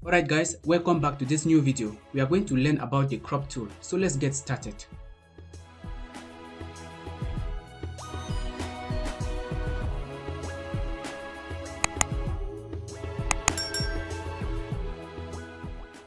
Alright guys, welcome back to this new video. We are going to learn about the crop tool, so let's get started.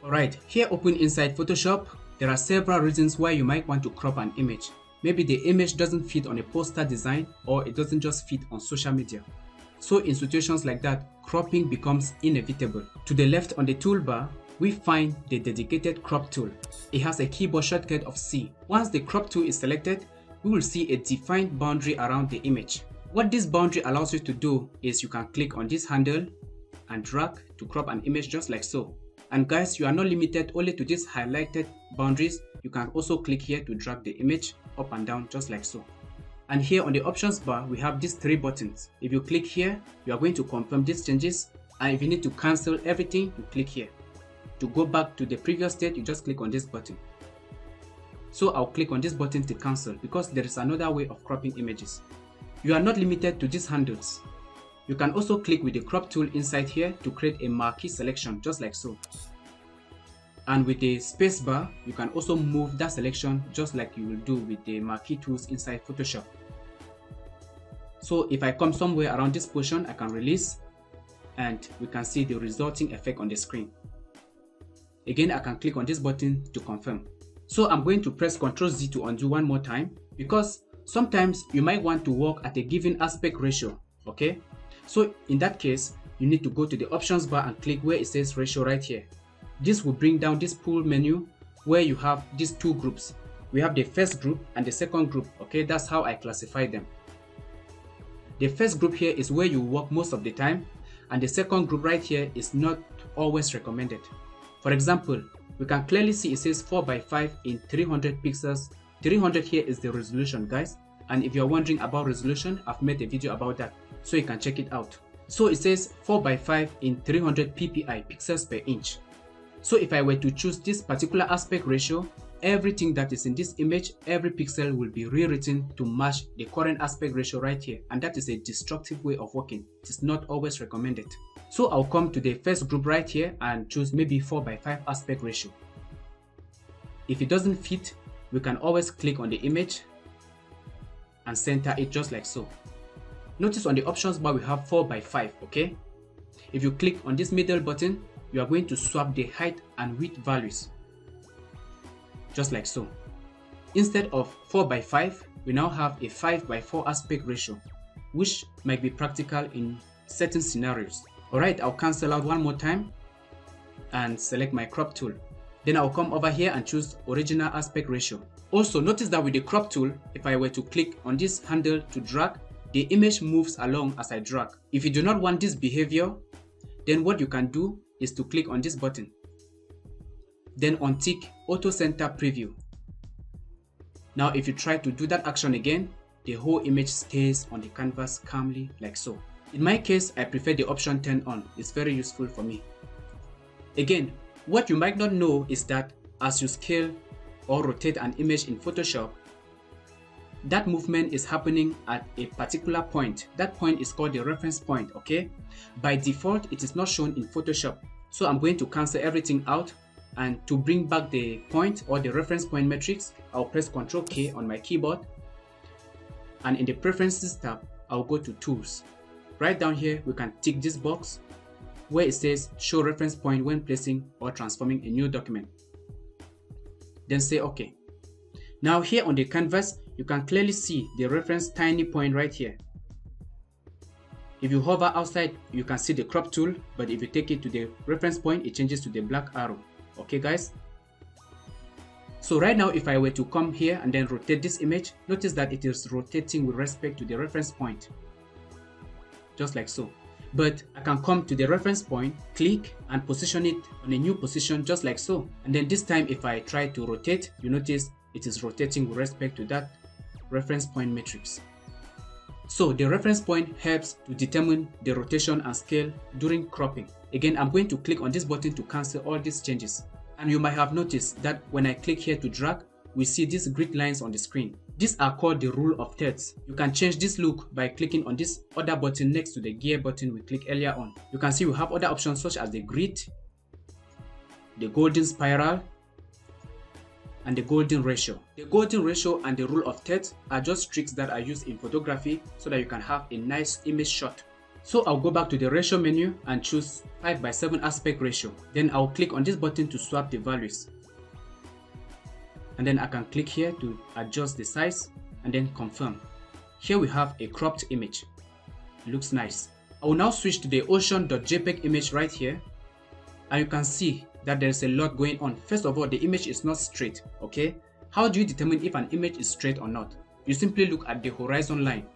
Alright, here open inside Photoshop, there are several reasons why you might want to crop an image. Maybe the image doesn't fit on a poster design or it doesn't just fit on social media. So in situations like that, cropping becomes inevitable. To the left on the toolbar, we find the dedicated crop tool. It has a keyboard shortcut of C. Once the crop tool is selected, we will see a defined boundary around the image. What this boundary allows you to do is you can click on this handle and drag to crop an image just like so. And guys, you are not limited only to these highlighted boundaries. You can also click here to drag the image up and down just like so. And here on the options bar, we have these three buttons. If you click here, you are going to confirm these changes. And if you need to cancel everything, you click here. To go back to the previous state, you just click on this button. So I'll click on this button to cancel because there is another way of cropping images. You are not limited to these handles. You can also click with the crop tool inside here to create a marquee selection just like so. And with the space bar, you can also move that selection just like you will do with the marquee tools inside Photoshop. So if I come somewhere around this portion, I can release and we can see the resulting effect on the screen. Again, I can click on this button to confirm. So I'm going to press Ctrl Z to undo one more time because sometimes you might want to work at a given aspect ratio, okay? So in that case, you need to go to the options bar and click where it says ratio right here. This will bring down this pool menu where you have these two groups. We have the first group and the second group, okay? That's how I classify them. The first group here is where you work most of the time, and the second group right here is not always recommended. For example, we can clearly see it says 4x5 in 300 pixels. 300 here is the resolution, guys. And if you're wondering about resolution, I've made a video about that, so you can check it out. So it says 4x5 in 300 ppi, pixels per inch. So if I were to choose this particular aspect ratio, everything that is in this image, every pixel will be rewritten to match the current aspect ratio right here. And that is a destructive way of working. It is not always recommended. So I'll come to the first group right here and choose maybe 4x5 aspect ratio. If it doesn't fit, we can always click on the image and center it just like so. Notice on the options bar we have 4x5, okay? If you click on this middle button, you are going to swap the height and width values just like so. Instead of 4x5, we now have a 5x4 aspect ratio, which might be practical in certain scenarios. Alright, I'll cancel out one more time and select my crop tool. Then I'll come over here and choose original aspect ratio. Also notice that with the crop tool, if I were to click on this handle to drag, the image moves along as I drag. If you do not want this behavior, then what you can do is to click on this button. Then untick Auto Center Preview. Now if you try to do that action again, the whole image stays on the canvas calmly like so. In my case, I prefer the option Turn On. It's very useful for me. Again, what you might not know is that as you scale or rotate an image in Photoshop, that movement is happening at a particular point. That point is called the reference point, okay? By default, it is not shown in Photoshop. So I'm going to cancel everything out, and to bring back the point or the reference point matrix, I'll press Ctrl K on my keyboard. And in the Preferences tab, I'll go to Tools. Right down here, we can tick this box where it says Show Reference Point when placing or transforming a new document. Then say OK. Now here on the canvas, you can clearly see the reference tiny point right here. If you hover outside, you can see the crop tool, but if you take it to the reference point, it changes to the black arrow. Okay guys? So right now, if I were to come here and then rotate this image, notice that it is rotating with respect to the reference point. Just like so. But I can come to the reference point, click and position it on a new position just like so. And then this time if I try to rotate, you notice it is rotating with respect to that reference point matrix. So the reference point helps to determine the rotation and scale during cropping. Again, I'm going to click on this button to cancel all these changes. And you might have noticed that when I click here to drag, we see these grid lines on the screen. These are called the rule of thirds. You can change this look by clicking on this other button next to the gear button we clicked earlier on. You can see we have other options such as the grid, the golden spiral, and the golden ratio. The golden ratio and the rule of thirds are just tricks that are used in photography so that you can have a nice image shot. So I'll go back to the ratio menu and choose 5:7 aspect ratio. Then I'll click on this button to swap the values. And then I can click here to adjust the size and then confirm. Here we have a cropped image. It looks nice. I will now switch to the ocean.jpg image right here. And you can see that there's a lot going on. First of all, the image is not straight, okay? How do you determine if an image is straight or not? You simply look at the horizon line.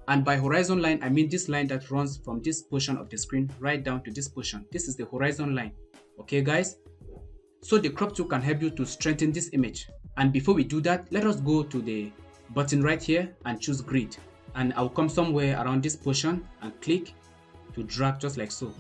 And by horizon line, I mean this line that runs from this portion of the screen right down to this portion. This is the horizon line, okay guys? So the crop tool can help you to strengthen this image. And before we do that, let us go to the button right here and choose grid. And I'll come somewhere around this portion and click to drag just like so.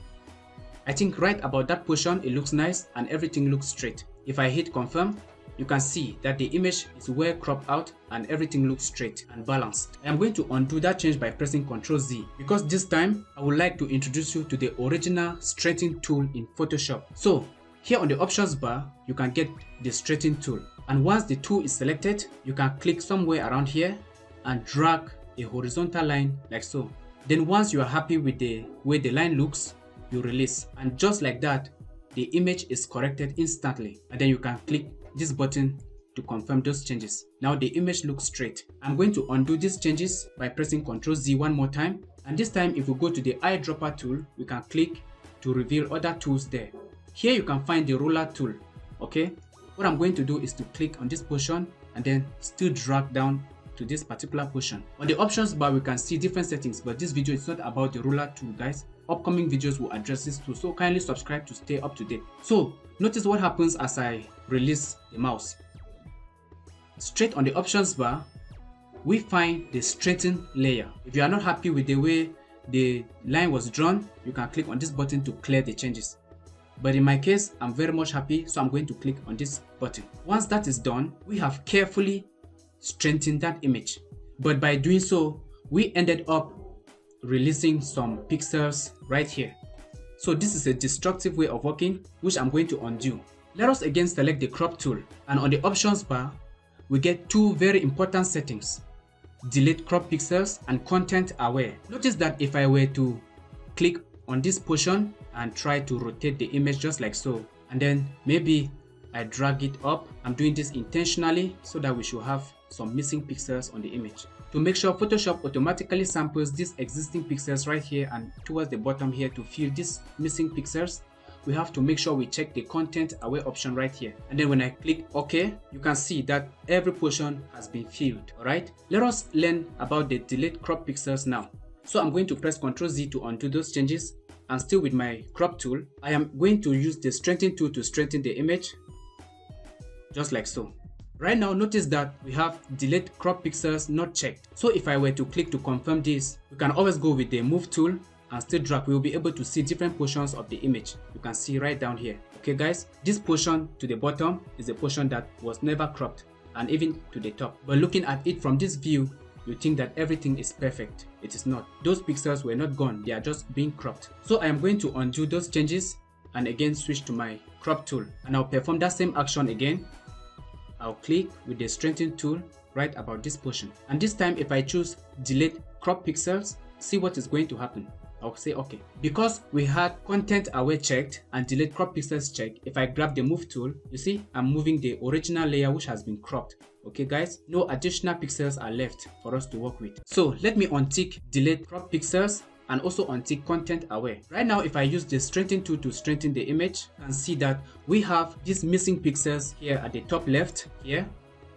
I think right about that portion, it looks nice and everything looks straight. If I hit confirm, you can see that the image is well cropped out and everything looks straight and balanced. I am going to undo that change by pressing Ctrl Z because this time I would like to introduce you to the original straightening tool in Photoshop. So here on the options bar, you can get the straightening tool. And once the tool is selected, you can click somewhere around here and drag a horizontal line like so. Then once you are happy with the way the line looks, you release, and just like that the image is corrected instantly. And then you can click this button to confirm those changes. Now the image looks straight. I'm going to undo these changes by pressing Ctrl Z one more time, and this time if we go to the eyedropper tool, we can click to reveal other tools there. Here you can find the ruler tool. Okay, what I'm going to do is to click on this portion and then still drag down to this particular portion. On the options bar we can see different settings, but this video is not about the ruler tool guys. Upcoming videos will address this too, so kindly subscribe to stay up to date. So notice what happens as I release the mouse. Straight on the options bar we find the straighten layer. If you are not happy with the way the line was drawn, you can click on this button to clear the changes. But in my case, I'm very much happy, so I'm going to click on this button. Once that is done, we have carefully strengthened that image. But by doing so, we ended up releasing some pixels right here. So this is a destructive way of working, which I'm going to undo. Let us again select the crop tool, and on the options bar, we get two very important settings: delete crop pixels and content aware. Notice that if I were to click on this portion and try to rotate the image just like so, and then maybe I drag it up, I'm doing this intentionally so that we should have some missing pixels on the image. To make sure Photoshop automatically samples these existing pixels right here and towards the bottom here to fill these missing pixels, we have to make sure we check the content aware option right here. And then when I click OK, you can see that every portion has been filled. Alright, let us learn about the delete crop pixels now. So I'm going to press Ctrl Z to undo those changes, and still with my crop tool, I am going to use the strengthen tool to strengthen the image just like so. Right now, notice that we have delete crop pixels not checked. So if I were to click to confirm this, we can always go with the move tool and still drag. We will be able to see different portions of the image. You can see right down here. Okay guys, this portion to the bottom is a portion that was never cropped, and even to the top. But looking at it from this view, you think that everything is perfect. It is not. Those pixels were not gone, they are just being cropped. So I am going to undo those changes and again switch to my crop tool, and I'll perform that same action again. I'll click with the strengthen tool right about this portion, and this time if I choose delete crop pixels, see what is going to happen. I'll say okay. Because we had content aware checked and delete crop pixels checked, if I grab the move tool, you see I'm moving the original layer which has been cropped. Okay guys, no additional pixels are left for us to work with. So let me untick delete crop pixels and also untick content aware. Right now if I use the strengthen tool to strengthen the image, you can see that we have these missing pixels here at the top left here,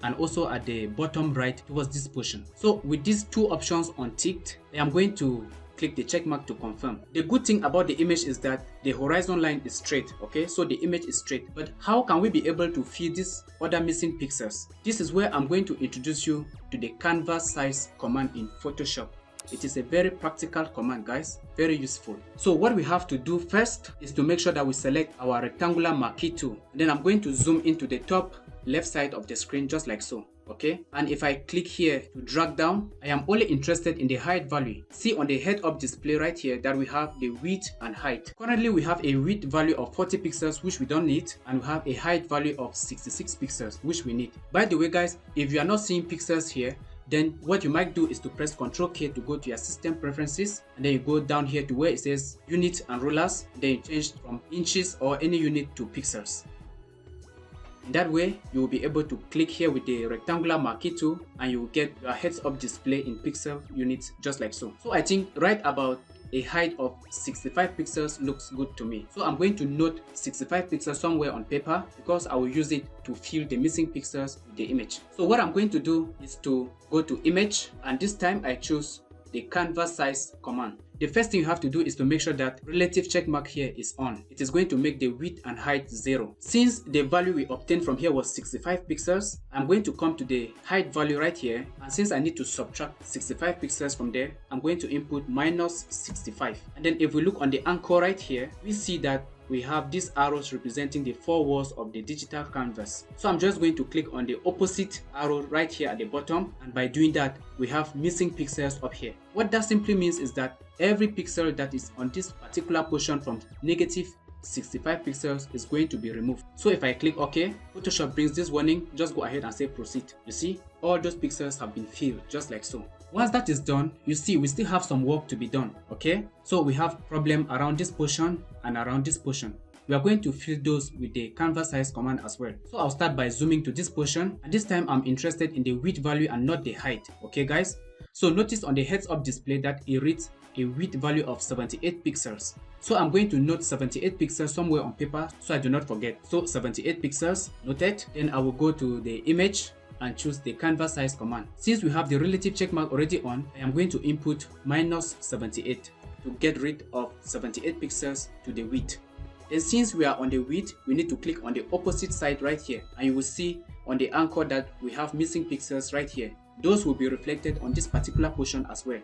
and also at the bottom right towards this portion. So with these two options unticked, I am going to click the check mark to confirm. The good thing about the image is that the horizon line is straight, okay? So the image is straight. But how can we be able to fill these other missing pixels? This is where I'm going to introduce you to the canvas size command in Photoshop. It is a very practical command guys, very useful. So what we have to do first is to make sure that we select our rectangular marquee tool. And then I'm going to zoom into the top left side of the screen just like so. okay? And if I click here to drag down, I am only interested in the height value. See on the head-up display right here that we have the width and height. Currently we have a width value of 40 pixels which we don't need, and we have a height value of 66 pixels which we need. By the way guys, if you are not seeing pixels here, then what you might do is to press Ctrl K to go to your system preferences, and then you go down here to where it says unit and rulers, then you change from inches or any unit to pixels. In that way, you will be able to click here with the rectangular marquee tool and you will get your heads-up display in pixel units just like so. So I think right about a height of 65 pixels looks good to me. So I'm going to note 65 pixels somewhere on paper because I will use it to fill the missing pixels with the image. So what I'm going to do is to go to image, and this time I choose the canvas size command. The first thing you have to do is to make sure that relative checkmark here is on. It is going to make the width and height 0. Since the value we obtained from here was 65 pixels, I'm going to come to the height value right here, and since I need to subtract 65 pixels from there, I'm going to input minus 65. And then if we look on the anchor right here, we see that we have these arrows representing the 4 walls of the digital canvas. So I'm just going to click on the opposite arrow right here at the bottom, and by doing that, we have missing pixels up here. What that simply means is that every pixel that is on this particular portion from negative 65 pixels is going to be removed. So if I click OK, Photoshop brings this warning, just go ahead and say proceed. You see, all those pixels have been filled just like so. Once that is done, you see we still have some work to be done, okay? So we have problem around this portion and around this portion. We are going to fill those with the canvas size command as well. So I'll start by zooming to this portion, and this time I'm interested in the width value and not the height, okay guys? So notice on the heads-up display that it reads a width value of 78 pixels. So I'm going to note 78 pixels somewhere on paper so I do not forget. So 78 pixels, noted. Then I will go to the image and choose the canvas size command. Since we have the relative checkmark already on, I am going to input minus 78 to get rid of 78 pixels to the width. Then since we are on the width, we need to click on the opposite side right here, and you will see on the anchor that we have missing pixels right here. Those will be reflected on this particular portion as well.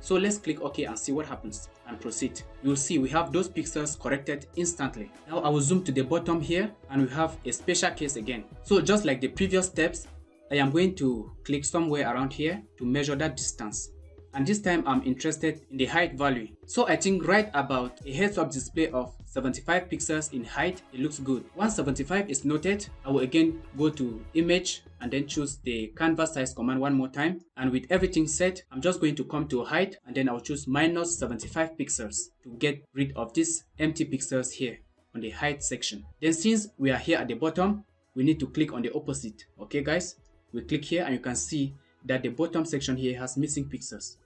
So let's click OK and see what happens and proceed. You will see we have those pixels corrected instantly. Now I will zoom to the bottom here, and we have a special case again. So just like the previous steps, I am going to click somewhere around here to measure that distance. And this time I'm interested in the height value. So I think right about a heads-up display of 75 pixels in height, it looks good. Once 75 is noted, I will again go to image and then choose the canvas size command one more time. And with everything set, I'm just going to come to height, and then I'll choose minus 75 pixels to get rid of these empty pixels here on the height section. Then since we are here at the bottom, we need to click on the opposite. Okay guys? We click here and you can see that the bottom section here has missing pixels.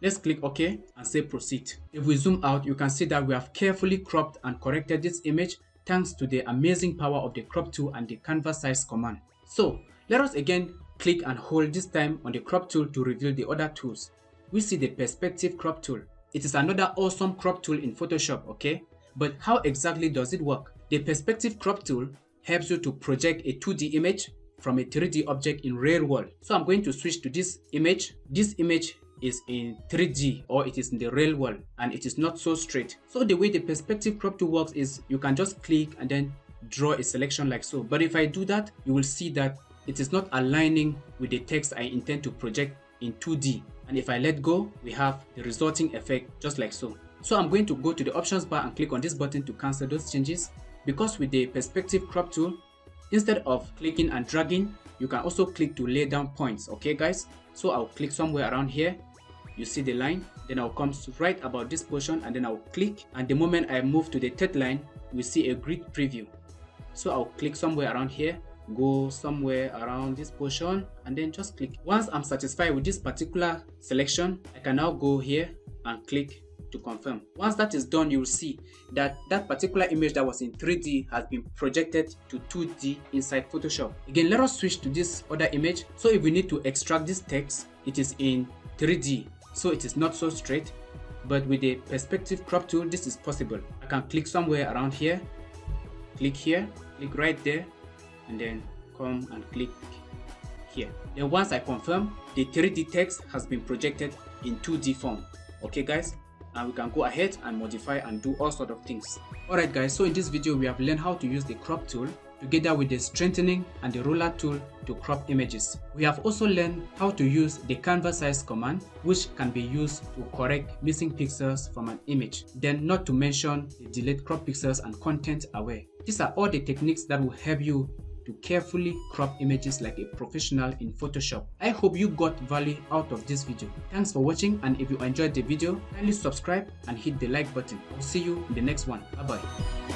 Let's click OK and say proceed. If we zoom out, you can see that we have carefully cropped and corrected this image thanks to the amazing power of the crop tool and the canvas size command. So let us again click and hold this time on the crop tool to reveal the other tools. We see the perspective crop tool. It is another awesome crop tool in Photoshop, okay? But how exactly does it work? The perspective crop tool helps you to project a 2D image from a 3D object in real world. So I'm going to switch to this image. This image is in 3D, or it is in the real world, and it is not so straight. So the way the perspective crop tool works is you can just click and then draw a selection like so. But if I do that, you will see that it is not aligning with the text I intend to project in 2D. And if I let go, we have the resulting effect just like so. So I'm going to go to the options bar and click on this button to cancel those changes, because with the perspective crop tool, instead of clicking and dragging, you can also click to lay down points, okay guys? So I'll click somewhere around here. You see the line, then I'll come to right about this portion, and then I'll click, and the moment I move to the third line, we see a grid preview. So I'll click somewhere around here, go somewhere around this portion, and then just click. Once I'm satisfied with this particular selection, I can now go here and click to confirm. Once that is done, you will see that that particular image that was in 3D has been projected to 2D inside Photoshop. Again, let us switch to this other image. So if we need to extract this text, it is in 3D, so it is not so straight, but with the perspective crop tool, this is possible. I can click somewhere around here, click here, click right there, and then come and click here. Then once I confirm, the 3D text has been projected in 2D form. Okay guys, and we can go ahead and modify and do all sort of things. Alright guys, so in this video we have learned how to use the crop tool together with the strengthening and the roller tool to crop images. We have also learned how to use the canvas size command, which can be used to correct missing pixels from an image, then not to mention the delete crop pixels and content aware. These are all the techniques that will help you to carefully crop images like a professional in Photoshop. I hope you got value out of this video. Thanks for watching, and if you enjoyed the video, kindly subscribe and hit the like button. I'll see you in the next one. Bye bye.